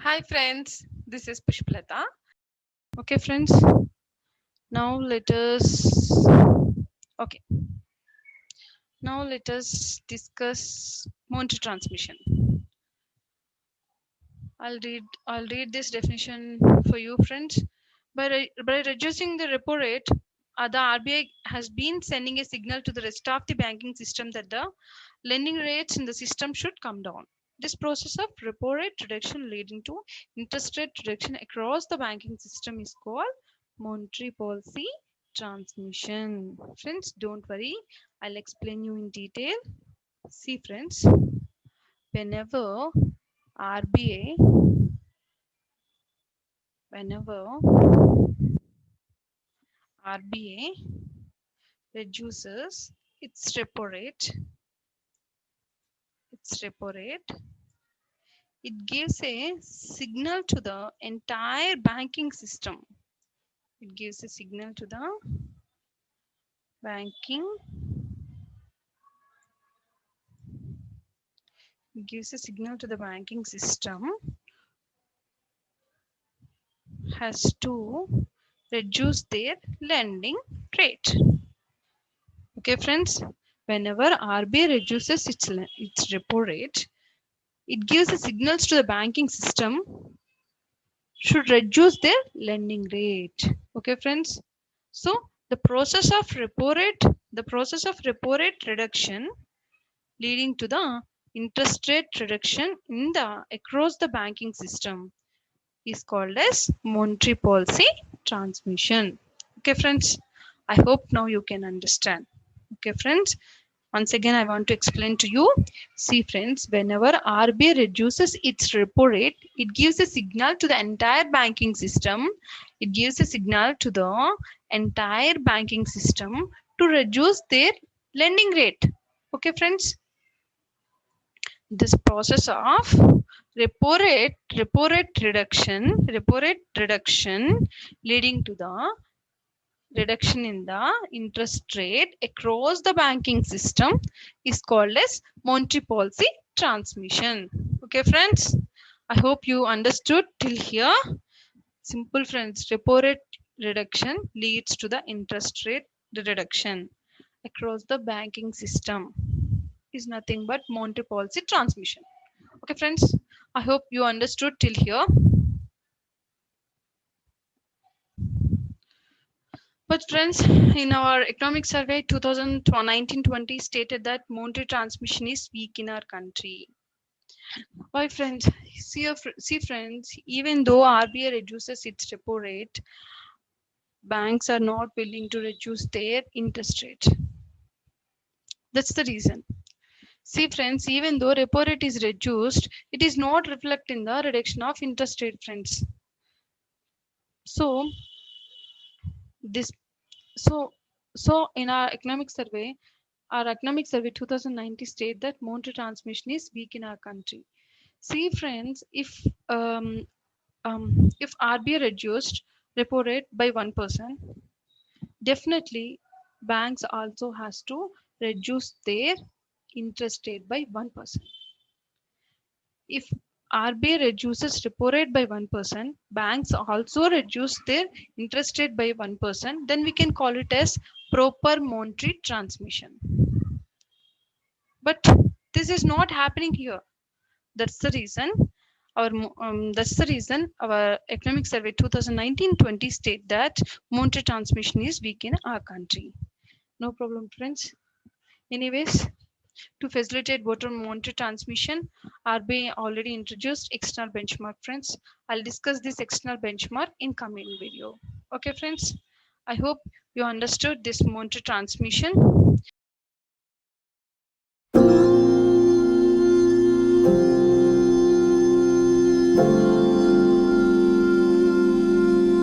Hi friends, this is Pushpalata. Okay friends, now let us okay, now let us discuss Monte transmission. I'll read this definition for you friends. By reducing the repo rate, the RBI has been sending a signal to the rest of the banking system that the lending rates in the system should come down. This process of repo rate reduction leading to interest rate reduction across the banking system is called monetary policy transmission. Friends, don't worry, I'll explain you in detail. See, friends, whenever RBI, whenever RBI reduces its repo rate, it gives a signal to the entire banking system. It gives a signal to the banking gives a signal to the banking system has to reduce their lending rate. Okay friends, whenever RBI reduces its repo rate, it gives a signals to the banking system should reduce their lending rate. Okay friends, so the process of repo rate reduction leading to the interest rate reduction in the across the banking system is called as monetary policy transmission. Okay friends, I hope now you can understand. Okay friends, once again I want to explain to you. See friends, whenever RBI reduces its repo rate, it gives a signal to the entire banking system. It gives a signal to the entire banking system to reduce their lending rate. Okay friends, this process of repo rate reduction leading to the reduction in the interest rate across the banking system is called as monetary policy transmission. Okay friends, I hope you understood till here. Simple friends, repo rate reduction leads to the interest rate reduction across the banking system is nothing but monetary policy transmission. Okay friends, I hope you understood till here. But friends, in our economic survey 2019-20 stated that monetary transmission is weak in our country. Why friends? See friends, even though RBI reduces its repo rate, banks are not willing to reduce their interest rate. That's the reason. See friends, even though repo rate is reduced, it is not reflected in the reduction of interest rate friends. So this so so in our economic survey 2019 state that monetary transmission is weak in our country. See friends, if RBI reduced repo rate by 1%, definitely banks also has to reduce their interest rate by 1%. If RBI reduces repo rate by 1%, banks also reduce their interest rate by 1%, then we can call it as proper monetary transmission. But this is not happening here. That's the reason our economic survey 2019-20 state that monetary transmission is weak in our country. No problem, friends. Anyways, to facilitate better monetary transmission, RBI already introduced external benchmark, friends. I'll discuss this external benchmark in coming video. Okay, friends. I hope you understood this monetary transmission.